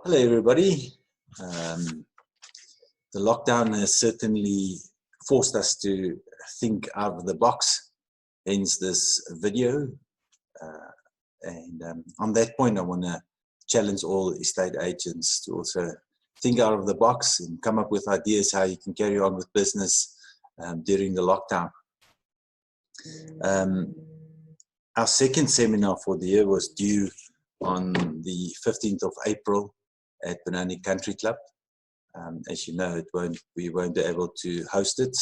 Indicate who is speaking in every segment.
Speaker 1: Hello, everybody. The lockdown has certainly forced us to think out of the box, hence this video. On that point, I want to challenge all estate agents to also think out of the box and come up with ideas how you can carry on with business during the lockdown. Our second seminar for the year was due on the 15th of April at Banana Country Club. As you know, we won't be able to host it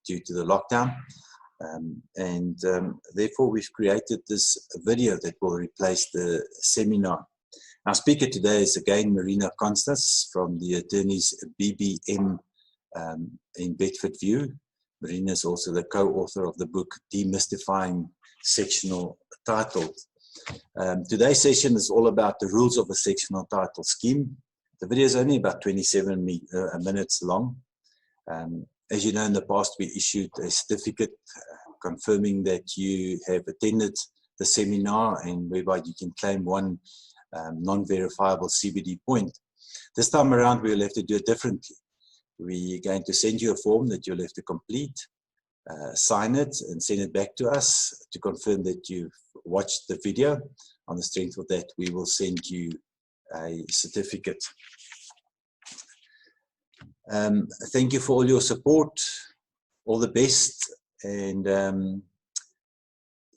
Speaker 1: due to the lockdown. Therefore, we've created this video that will replace the seminar. Our speaker today is again Marina Constas from the attorneys BBM in Bedford View. Marina is also the co-author of the book Demystifying Sectional Titles. Today's session is all about the rules of a sectional title scheme. The video is only about 27 minutes long. As you know, in the past we issued a certificate confirming that you have attended the seminar and whereby you can claim one non-verifiable CBD point. This time around we'll have to do it differently. We're going to send you a form that you'll have to complete, sign it and send it back to us to confirm that you've watched the video. On the strength of that, we will send you a certificate. Thank you for all your support. All the best. And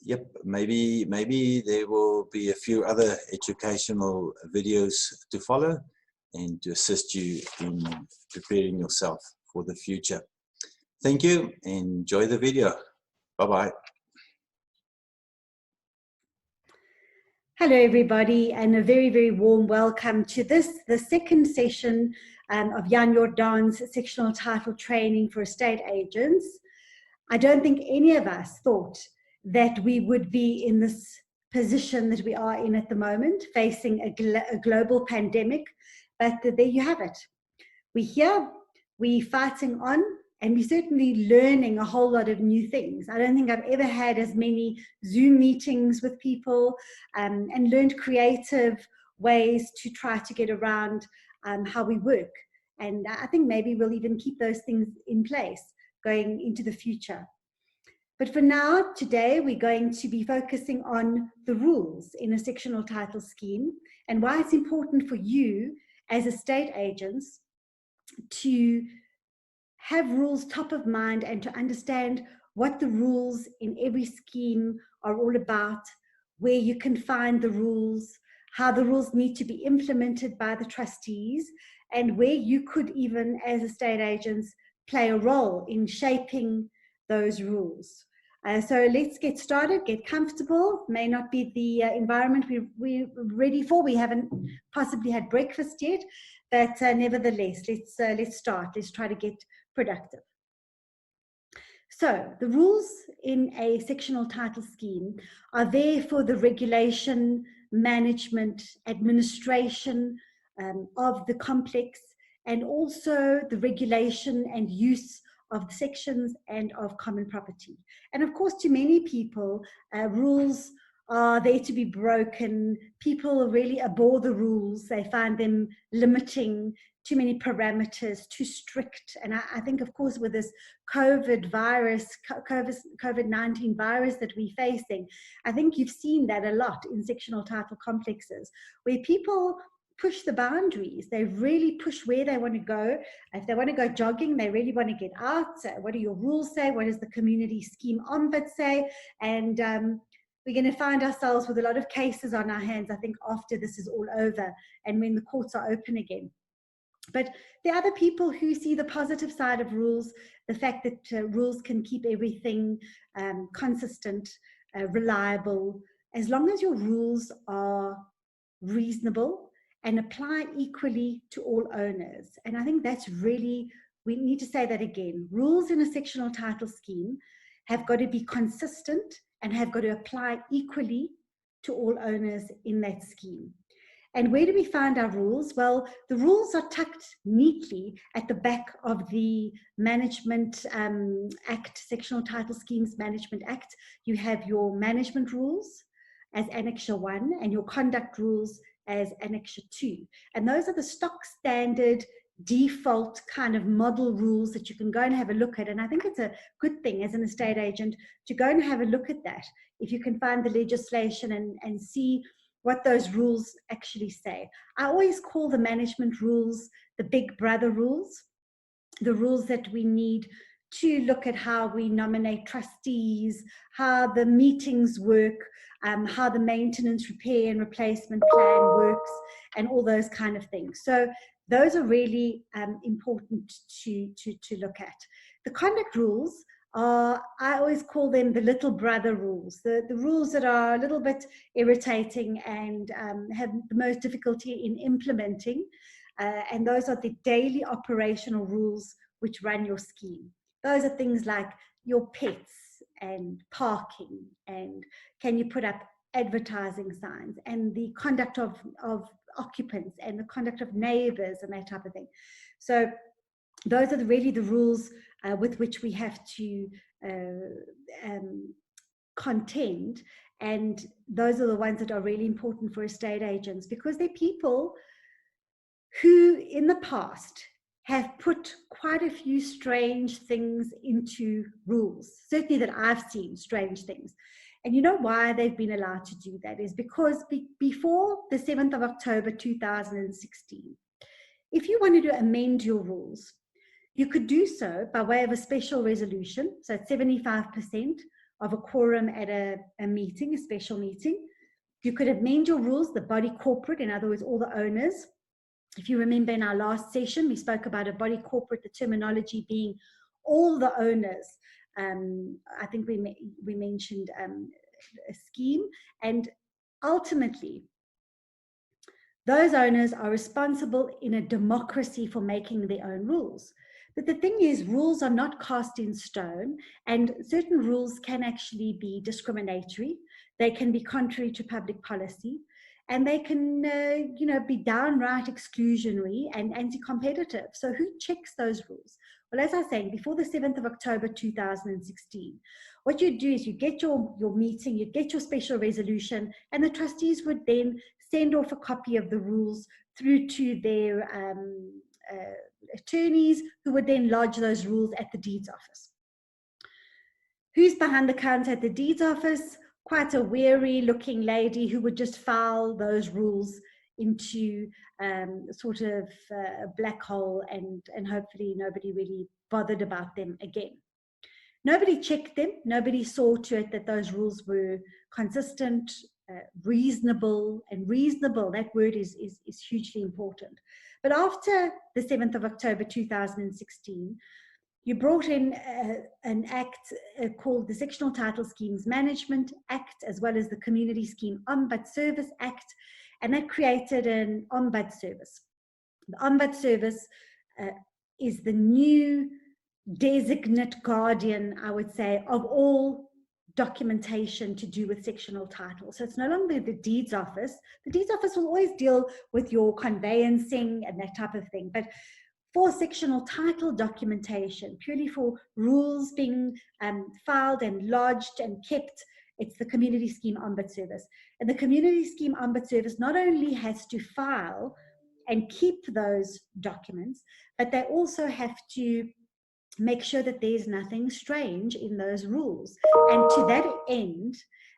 Speaker 1: yep, maybe there will be a few other educational videos to follow and to assist you in preparing yourself for the future. Thank you. Enjoy the video. Bye-bye.
Speaker 2: Hello, everybody, and a very, very warm welcome to the second session of Jan Jordaan's sectional title training for estate agents. I don't think any of us thought that we would be in this position that we are in at the moment, facing a global pandemic, but there you have it. We're here, we're fighting on, and we're certainly learning a whole lot of new things. I don't think I've ever had as many Zoom meetings with people and learned creative ways to try to get around how we work. And I think maybe we'll even keep those things in place going into the future. But for now, today, we're going to be focusing on the rules in a sectional title scheme and why it's important for you as estate agents to have rules top of mind and to understand what the rules in every scheme are all about, where you can find the rules, how the rules need to be implemented by the trustees, and where you could even, as estate agents, play a role in shaping those rules. So let's get started, get comfortable. May not be the environment we're ready for. We haven't possibly had breakfast yet, but nevertheless, let's start. Let's try to get productive. So the rules in a sectional title scheme are there for the regulation, management, administration of the complex, and also the regulation and use of the sections and of common property. And of course, to many people, rules are there to be broken. People really abhor the rules. They find them limiting, too many parameters, too strict. And I think, of course, with this COVID-19 virus that we're facing, I think you've seen that a lot in sectional title complexes, where people push the boundaries. They really push where they want to go. If they want to go jogging, they really want to get out. What do your rules say? What does the community scheme ombudsman say? And we're going to find ourselves with a lot of cases on our hands, I think, after this is all over and when the courts are open again. But there are other people who see the positive side of rules, the fact that rules can keep everything consistent, reliable, as long as your rules are reasonable and apply equally to all owners. And I think that's really, we need to say that again. Rules in a sectional title scheme have got to be consistent and have got to apply equally to all owners in that scheme. And where do we find our rules? Well, the rules are tucked neatly at the back of the Management Act, Sectional Title Schemes Management Act. You have your management rules as Annexure 1 and your conduct rules as Annexure 2. And those are the stock standard default kind of model rules that you can go and have a look at. And I think it's a good thing as an estate agent to go and have a look at that, if you can find the legislation and see what those rules actually say. I always call the management rules the big brother rules, the rules that we need to look at how we nominate trustees, how the meetings work, how the maintenance, repair and replacement plan works, and all those kind of things. So those are really important to look at. The conduct rules are, I always call them the little brother rules, the rules that are a little bit irritating and have the most difficulty in implementing. And those are the daily operational rules which run your scheme. Those are things like your pets and parking, and can you put up advertising signs, and the conduct of occupants and the conduct of neighbors and that type of thing. So those are really the rules with which we have to contend, and those are the ones that are really important for estate agents, because they're people who in the past have put quite a few strange things into rules, certainly that I've seen strange things. And you know why they've been allowed to do that is because before the 7th of October 2016, if you wanted to amend your rules, you could do so by way of a special resolution. So it's 75% of a quorum at a meeting, a special meeting. You could amend your rules, the body corporate, in other words, all the owners. If you remember in our last session, we spoke about a body corporate, the terminology being all the owners. I think we mentioned a scheme, and ultimately those owners are responsible in a democracy for making their own rules. But the thing is, rules are not cast in stone, and certain rules can actually be discriminatory. They can be contrary to public policy, and they can be downright exclusionary and anti-competitive. So who checks those rules? Well, as I was saying, before the 7th of October 2016, what you do is you get your meeting, you get your special resolution, and the trustees would then send off a copy of the rules through to their attorneys, who would then lodge those rules at the deeds office. Who's behind the counter at the deeds office? Quite a weary looking lady who would just file those rules into sort of a black hole, and hopefully nobody really bothered about them again. Nobody checked them. Nobody saw to it that those rules were consistent, reasonable, and reasonable, that word is hugely important. But after the 7th of October 2016, you brought in an act called the Sectional Title Schemes Management Act, as well as the Community Scheme Ombud Service Act, and that created an Ombud Service. The Ombud Service is the new designate guardian, I would say, of all documentation to do with sectional title. So it's no longer the deeds office. The deeds office will always deal with your conveyancing and that type of thing, but for sectional title documentation, purely for rules being filed and lodged and kept, it's the Community Scheme Ombud Service. And the Community Scheme Ombud Service not only has to file and keep those documents, but they also have to make sure that there's nothing strange in those rules. And to that end,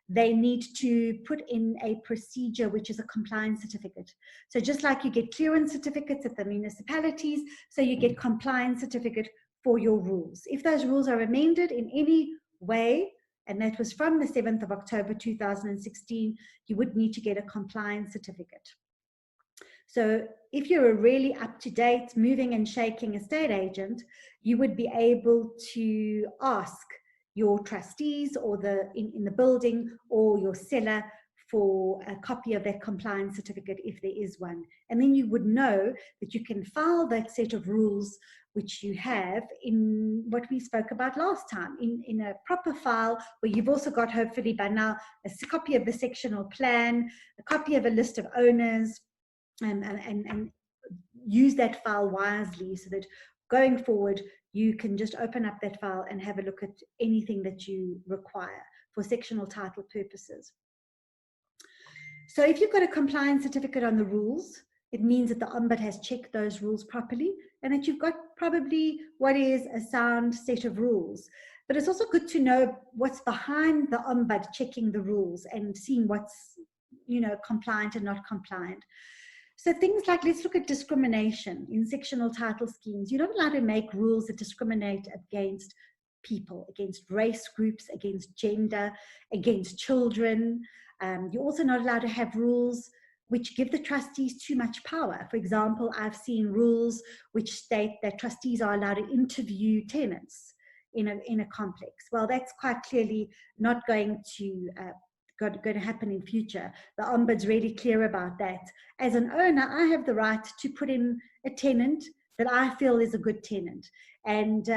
Speaker 2: they need to put in a procedure, which is a compliance certificate. So just like you get clearance certificates at the municipalities, so you get compliance certificate for your rules. If those rules are amended in any way, and that was from the 7th of October 2016, you would need to get a compliance certificate. So if you're a really up-to-date, moving and shaking estate agent, you would be able to ask your trustees or in the building or your seller for a copy of that compliance certificate if there is one. And then you would know that you can file that set of rules which you have in what we spoke about last time, in a proper file where you've also got, hopefully by now, a copy of the sectional plan, a copy of a list of owners, and use that file wisely so that going forward you can just open up that file and have a look at anything that you require for sectional title purposes. So if you've got a compliance certificate on the rules, it means that the Ombud has checked those rules properly and that you've got probably what is a sound set of rules. But it's also good to know what's behind the Ombud checking the rules and seeing what's, you know, compliant and not compliant. So things like, let's look at discrimination in sectional title schemes. You're not allowed to make rules that discriminate against people, against race groups, against gender, against children. You're also not allowed to have rules which give the trustees too much power. For example, I've seen rules which state that trustees are allowed to interview tenants in a complex. Well, that's quite clearly not going to happen in future. The Ombud's really clear about that. As an owner, I have the right to put in a tenant that I feel is a good tenant. And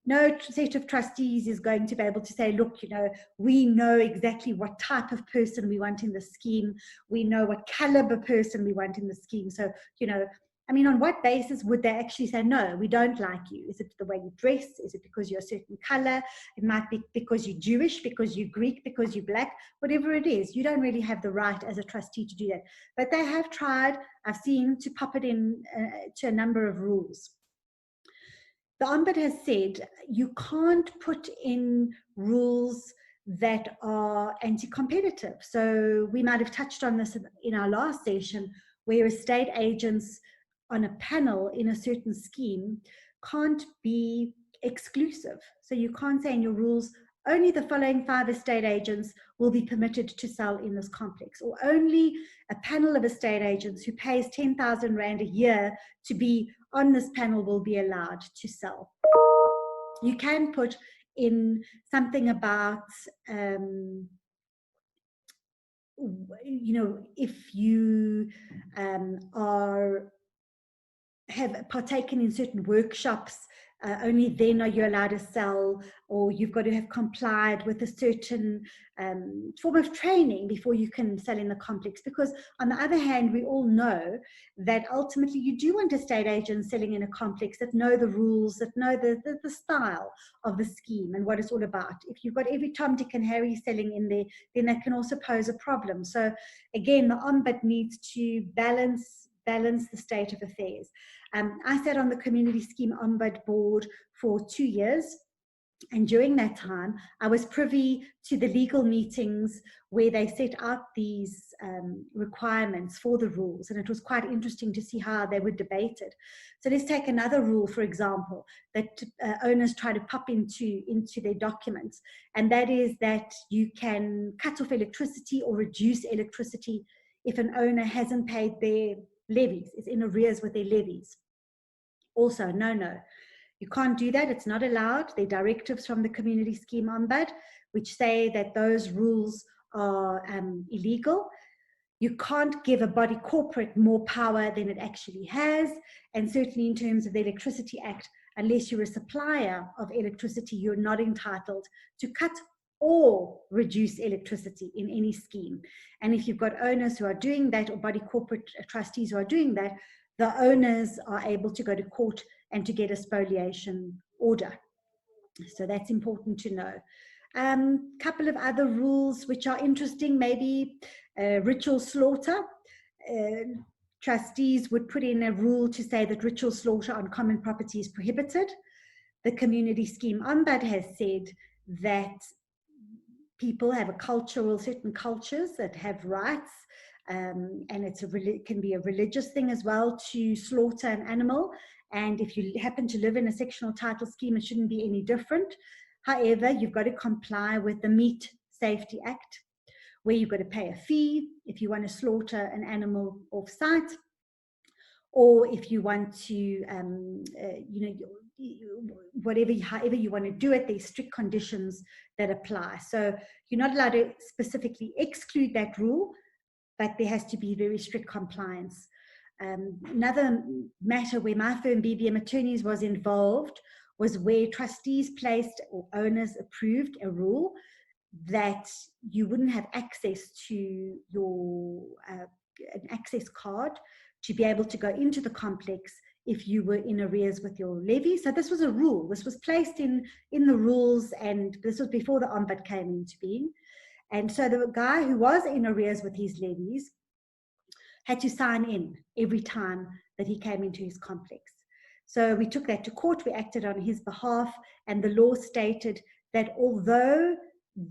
Speaker 2: no set of trustees is going to be able to say, look, you know, we know exactly what type of person we want in the scheme. We know what caliber person we want in the scheme. So, you know, I mean, on what basis would they actually say, no, we don't like you? Is it the way you dress? Is it because you're a certain color? It might be because you're Jewish, because you're Greek, because you're black, whatever it is. You don't really have the right as a trustee to do that. But they have tried, I've seen, to pop it in to a number of rules. The Ombud has said you can't put in rules that are anti-competitive. So we might have touched on this in our last session, where estate agents on a panel in a certain scheme can't be exclusive. So you can't say in your rules, only the following 5 estate agents will be permitted to sell in this complex, or only a panel of estate agents who pays 10,000 Rand a year to be on this panel will be allowed to sell. You can put in something about, you know, if you have partaken in certain workshops, only then are you allowed to sell, or you've got to have complied with a certain form of training before you can sell in the complex. Because on the other hand, we all know that ultimately you do want estate agents selling in a complex that know the rules, that know the style of the scheme and what it's all about. If you've got every Tom, Dick and Harry selling in there, then that can also pose a problem. So again, the Ombud needs to balance the state of affairs. I sat on the Community Scheme Ombud Board for 2 years. And during that time, I was privy to the legal meetings where they set out these requirements for the rules. And it was quite interesting to see how they were debated. So let's take another rule, for example, that owners try to pop into their documents. And that is that you can cut off electricity or reduce electricity if an owner hasn't paid their levies, is in arrears with their levies. Also, no. You can't do that. It's not allowed. There are directives from the Community Scheme Ombud which say that those rules are illegal. You can't give a body corporate more power than it actually has. And certainly in terms of the Electricity Act, unless you're a supplier of electricity, you're not entitled to cut or reduce electricity in any scheme. And if you've got owners who are doing that, or body corporate trustees who are doing that, the owners are able to go to court and to get a spoliation order. So that's important to know. Couple of other rules which are interesting, maybe ritual slaughter. Trustees would put in a rule to say that ritual slaughter on common property is prohibited. The Community Scheme Ombud has said that people have certain cultures that have rights, and it can be a religious thing as well to slaughter an animal. And if you happen to live in a sectional title scheme, it shouldn't be any different. However, you've got to comply with the Meat Safety Act, where you've got to pay a fee if you want to slaughter an animal off-site, or if you want to, however you want to do it, there's strict conditions that apply. So you're not allowed to specifically exclude that rule, but there has to be very strict compliance. Another matter where my firm, BBM Attorneys, was involved was where trustees placed or owners approved a rule that you wouldn't have access to your an access card to be able to go into the complex if you were in arrears with your levy. So this was a rule. This was placed in the rules, and this was before the Ombud came into being. And so the guy who was in arrears with his levies had to sign in every time that he came into his complex. So we took that to court, we acted on his behalf, and the law stated that although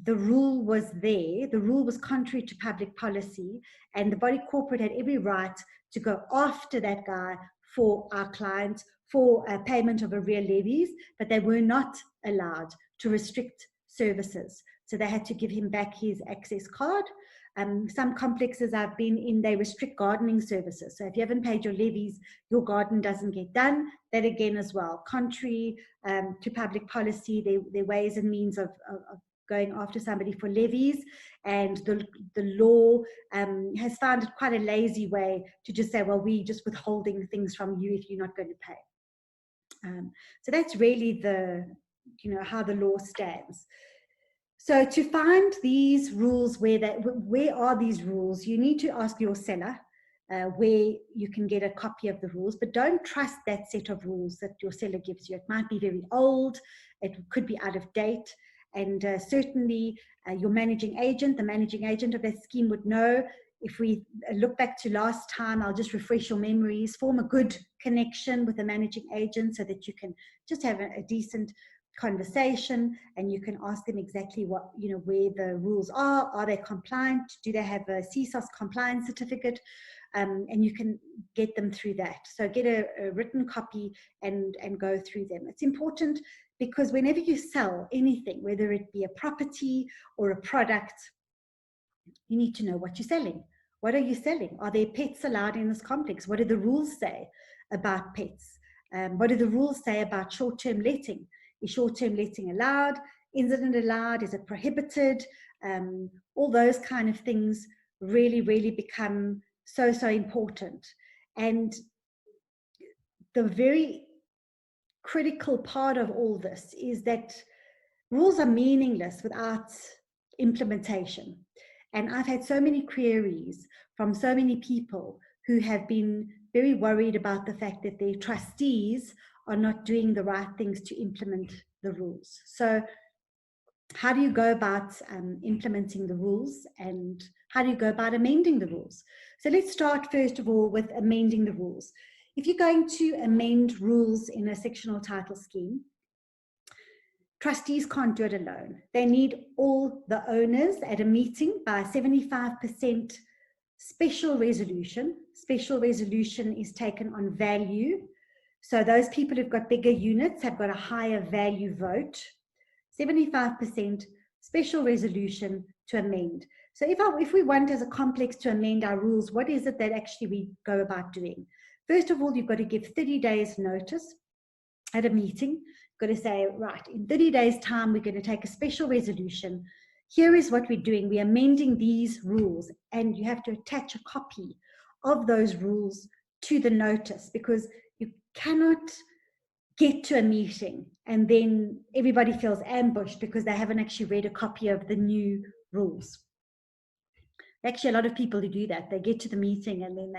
Speaker 2: the rule was there, the rule was contrary to public policy, and the body corporate had every right to go after that guy for our clients for payment of arrear levies, but they were not allowed to restrict services. So they had to give him back his access card. Some complexes I've been in, they restrict gardening services. So if you haven't paid your levies, your garden doesn't get done. That again as well, contrary to public policy, there are ways and means of going after somebody for levies, and the law has found it quite a lazy way to just say, well, we're just withholding things from you if you're not going to pay. So that's really how the law stands. So to find these rules, where are these rules, you need to ask your seller where you can get a copy of the rules, but don't trust that set of rules that your seller gives you. It might be very old, it could be out of date, and certainly your managing agent, the managing agent of that scheme would know. If we look back to last time, I'll just refresh your memories, form a good connection with the managing agent so that you can just have a decent conversation, and you can ask them exactly what, where the rules are they compliant, do they have a CSOS compliance certificate, and you can get them through that. So get a written copy and go through them. It's important because whenever you sell anything, whether it be a property or a product, you need to know what you're selling. What are you selling? Are there pets allowed in this complex? What do the rules say about pets? What do the rules say about short-term letting? Is short-term letting allowed? Isn't it allowed? Is it prohibited? All those kind of things really, really become so important. And the very critical part of all this is that rules are meaningless without implementation. And I've had so many queries from so many people who have been very worried about the fact that their trustees are not doing the right things to implement the rules. So how do you go about implementing the rules, and how do you go about amending the rules? So let's start first of all with amending the rules. If you're going to amend rules in a sectional title scheme, trustees can't do it alone. They need all the owners at a meeting by 75% special resolution. Special resolution is taken on value. So those people who've got bigger units have got a higher value vote. 75% special resolution to amend. So if we want as a complex to amend our rules, what is it that actually we go about doing? First of all, you've got to give 30 days notice at a meeting. You've got to say, right, in 30 days time, we're going to take a special resolution. Here is what we're doing. We're amending these rules, and you have to attach a copy of those rules to the notice, because you cannot get to a meeting and then everybody feels ambushed because they haven't actually read a copy of the new rules. Actually, a lot of people who do that, they get to the meeting and then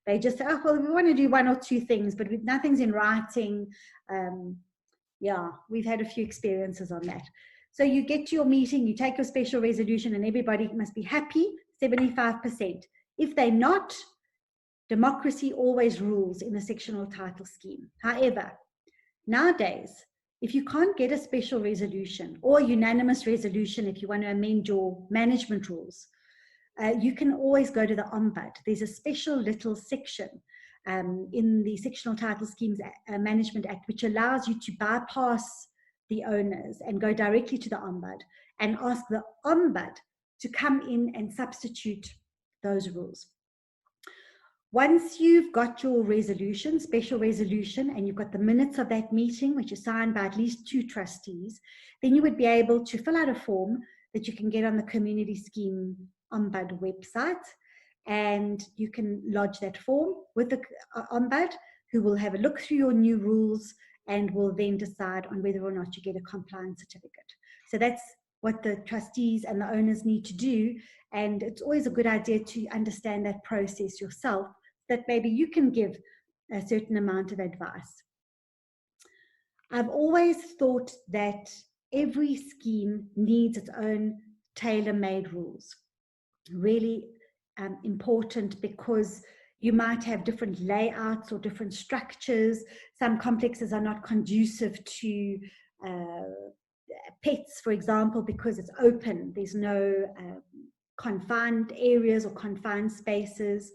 Speaker 2: they just say, oh, well, we want to do one or two things, but nothing's in writing. Yeah, we've had a few experiences on that. So you get to your meeting, you take your special resolution, and everybody must be happy, 75%. If they're not, democracy always rules in a sectional title scheme. However, nowadays, if you can't get a special resolution or a unanimous resolution, if you want to amend your management rules, you can always go to the Ombud. There's a special little section in the Sectional Title Schemes Management Act, which allows you to bypass the owners and go directly to the Ombud and ask the Ombud to come in and substitute those rules. Once you've got your resolution, special resolution, and you've got the minutes of that meeting, which is signed by at least 2 trustees, then you would be able to fill out a form that you can get on the Community Scheme Ombud website, and you can lodge that form with the Ombud, who will have a look through your new rules and will then decide on whether or not you get a compliance certificate. So that's what the trustees and the owners need to do, and it's always a good idea to understand that process yourself, that maybe you can give a certain amount of advice. I've always thought that every scheme needs its own tailor-made rules. Really important, because you might have different layouts or different structures. Some complexes are not conducive to pets, for example, because it's open. There's no confined areas or confined spaces,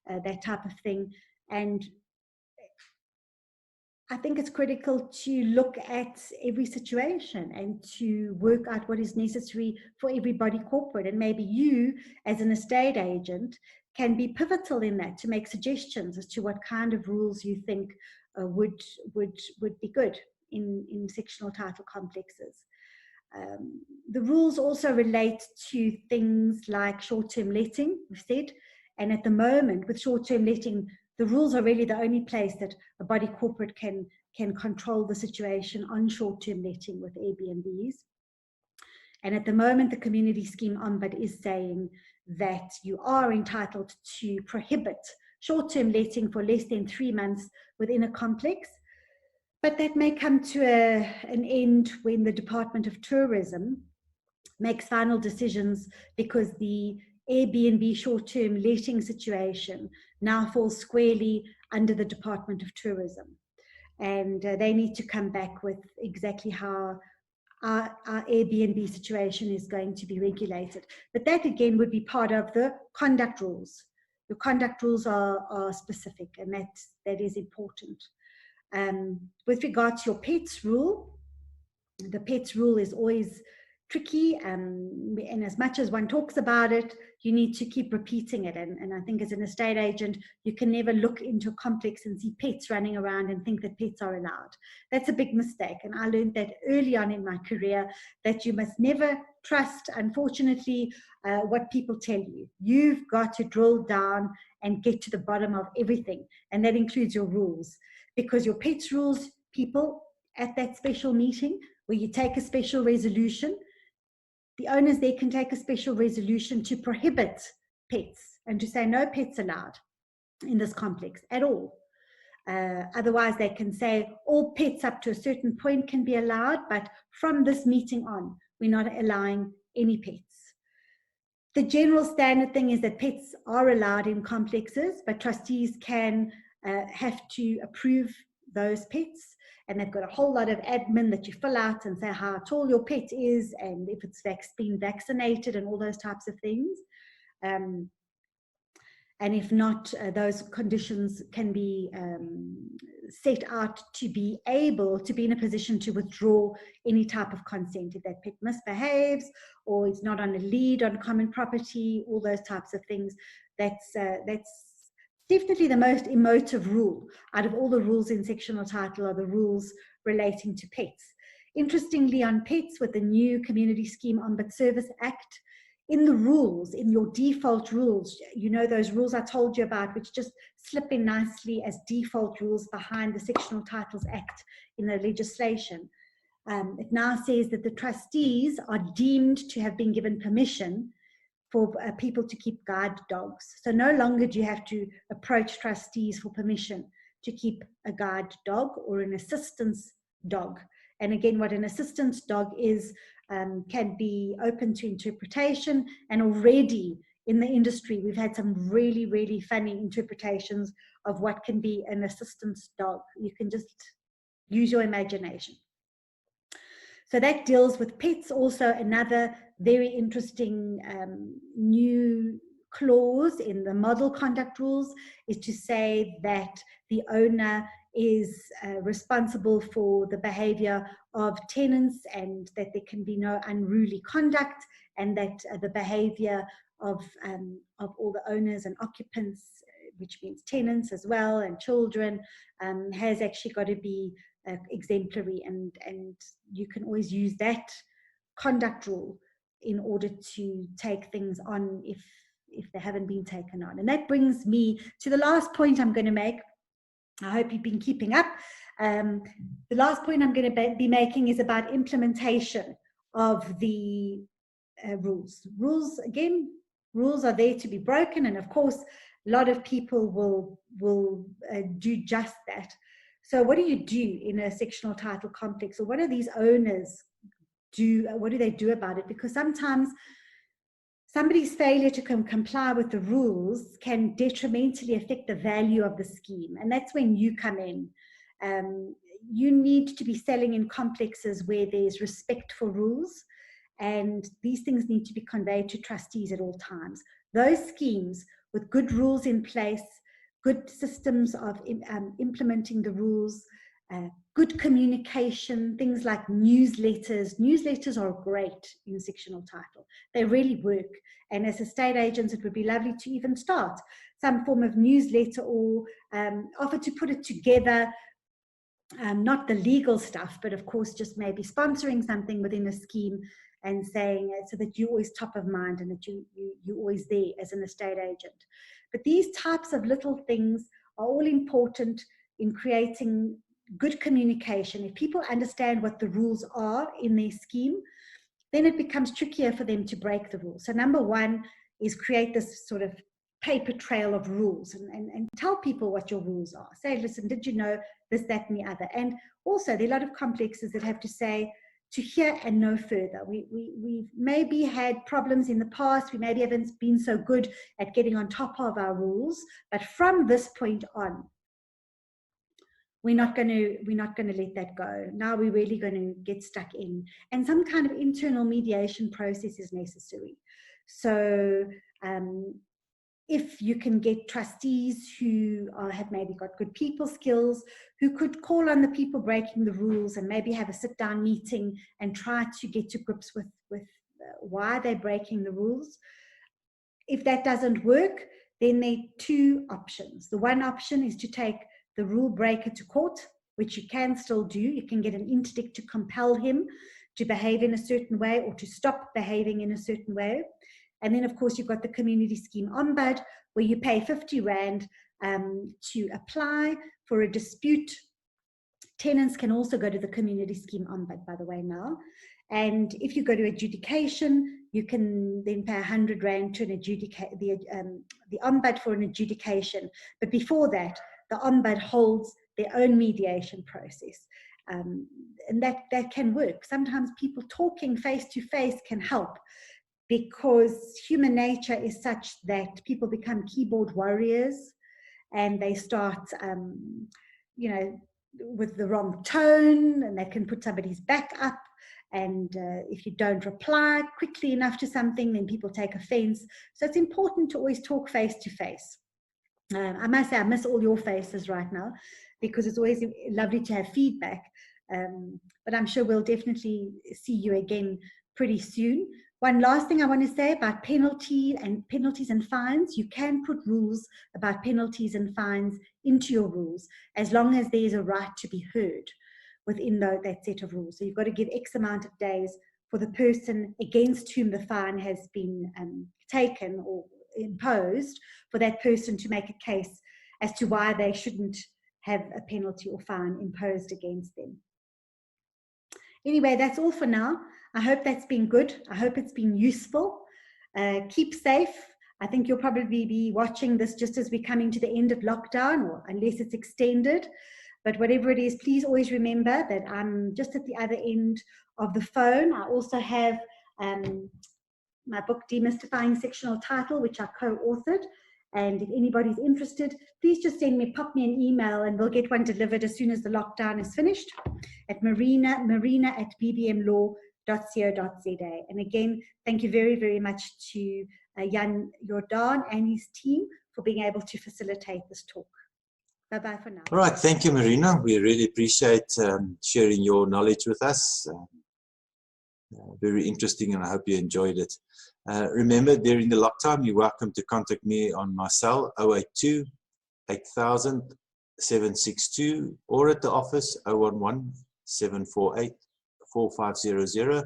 Speaker 2: that type of thing. And I think it's critical to look at every situation and to work out what is necessary for everybody corporate. And maybe you, as an estate agent, can be pivotal in that, to make suggestions as to what kind of rules you think would be good in sectional title complexes. The rules also relate to things like short-term letting, we've said. And at the moment, with short-term letting, the rules are really the only place that a body corporate can control the situation on short-term letting with Airbnbs. And at the moment, the community scheme ombud is saying that you are entitled to prohibit short-term letting for less than 3 months within a complex. But that may come to an end when the Department of Tourism makes final decisions, because the Airbnb short-term letting situation now falls squarely under the Department of Tourism. And they need to come back with exactly how our Airbnb situation is going to be regulated. But that again would be part of the conduct rules. The conduct rules are specific, and that is important. With regard to your pets rule, the pets rule is always tricky, and as much as one talks about it, you need to keep repeating it. And I think as an estate agent, you can never look into a complex and see pets running around and think that pets are allowed. That's a big mistake, and I learned that early on in my career, that you must never trust, unfortunately, what people tell you. You've got to drill down and get to the bottom of everything, and that includes your rules, because your pets rules, people at that special meeting where you take a special resolution, the owners there can take a special resolution to prohibit pets and to say no pets allowed in this complex at all. Otherwise, they can say all pets up to a certain point can be allowed, but from this meeting on, we're not allowing any pets. The general standard thing is that pets are allowed in complexes, but trustees can have to approve those pets. And they've got a whole lot of admin that you fill out and say how tall your pet is, and if it's been vaccinated and all those types of things. And if not, those conditions can be set out to be able to be in a position to withdraw any type of consent if that pet misbehaves, or it's not on a lead on common property, all those types of things. That's definitely the most emotive rule out of all the rules in sectional title, are the rules relating to pets. Interestingly, on pets, with the new Community Scheme Ombud Service Act, in the rules, in your default rules, you know, those rules I told you about, which just slip in nicely as default rules behind the Sectional Titles Act in the legislation. It now says that the trustees are deemed to have been given permission for people to keep guide dogs. So no longer do you have to approach trustees for permission to keep a guide dog or an assistance dog. And again, what an assistance dog is can be open to interpretation. And already in the industry, we've had some really, really funny interpretations of what can be an assistance dog. You can just use your imagination. So that deals with pets. Also, another very interesting new clause in the model conduct rules is to say that the owner is responsible for the behavior of tenants, and that there can be no unruly conduct, and that the behavior of all the owners and occupants, which means tenants as well and children, has actually got to be exemplary, and you can always use that conduct rule in order to take things on if they haven't been taken on. And that brings me to the last point I'm going to make. I hope you've been keeping up. The last point I'm going to be making is about implementation of the rules. Rules are there to be broken, and of course a lot of people will do just that. So what do you do in a sectional title complex, or what do these owners do? What do they do about it? Because sometimes somebody's failure to comply with the rules can detrimentally affect the value of the scheme. And that's when you come in. You need to be selling in complexes where there's respect for rules, and these things need to be conveyed to trustees at all times. Those schemes with good rules in place, good systems of implementing the rules, good communication, things like newsletters. Newsletters are great in sectional title. They really work. And as estate agents, it would be lovely to even start some form of newsletter, or offer to put it together. Not the legal stuff, but of course just maybe sponsoring something within a scheme and saying so that you're always top of mind and that you're always there as an estate agent. But these types of little things are all important in creating good communication. If people understand what the rules are in their scheme, then it becomes trickier for them to break the rules. So number one is create this sort of paper trail of rules and tell people what your rules are. Say, listen, did you know this, that, and the other? And also there are a lot of complexes that have to say to hear and no further. We've maybe had problems in the past. We maybe haven't been so good at getting on top of our rules, but from this point on, we're not going to let that go. Now we're really going to get stuck in, and some kind of internal mediation process is necessary. So if you can get trustees who have maybe got good people skills, who could call on the people breaking the rules and maybe have a sit-down meeting and try to get to grips with why they're breaking the rules. If that doesn't work, then there are two options. The one option is to take the rule breaker to court, which you can still do. You can get an interdict to compel him to behave in a certain way or to stop behaving in a certain way. And then, of course, you've got the community scheme ombud, where you pay 50 Rand to apply for a dispute. Tenants can also go to the community scheme ombud, by the way, now. And if you go to adjudication, you can then pay 100 Rand to adjudicate the ombud for an adjudication. But before that, the ombud holds their own mediation process. And that can work. Sometimes people talking face to face can help, because human nature is such that people become keyboard warriors and they start, with the wrong tone, and they can put somebody's back up. And if you don't reply quickly enough to something, then people take offense. So it's important to always talk face to face. I must say, I miss all your faces right now, because it's always lovely to have feedback. But I'm sure we'll definitely see you again pretty soon. One last thing I want to say about penalties and fines. You can put rules about penalties and fines into your rules, as long as there's a right to be heard within that set of rules. So you've got to give X amount of days for the person against whom the fine has been taken or imposed, for that person to make a case as to why they shouldn't have a penalty or fine imposed against them. Anyway, that's all for now. I hope that's been good. I hope it's been useful. Keep safe. I think you'll probably be watching this just as we're coming to the end of lockdown, or unless it's extended. But whatever it is, please always remember that I'm just at the other end of the phone. I also have my book, Demystifying Sectional Title, which I co-authored. And if anybody's interested, please just pop me an email, and we'll get one delivered as soon as the lockdown is finished, at marina@bbmlaw.co.za. And again, thank you very, very much to Jan Jordaan and his team for being able to facilitate this talk. Bye-bye for now.
Speaker 1: All right, thank you, Marina. We really appreciate sharing your knowledge with us. Very interesting, and I hope you enjoyed it. Remember, during the lockdown, you're welcome to contact me on my cell, 082 8000 762, or at the office, 011 748 4500.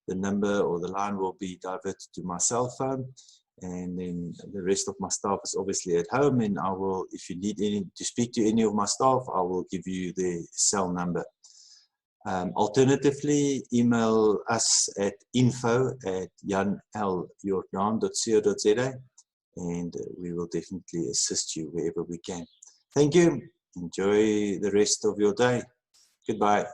Speaker 1: The number or the line will be diverted to my cell phone, and then the rest of my staff is obviously at home, and I will, if you need to speak to any of my staff, I will give you the cell number. Alternatively, email us at info@janljordaan.co.za, and we will definitely assist you wherever we can. Thank you. Enjoy the rest of your day. Goodbye.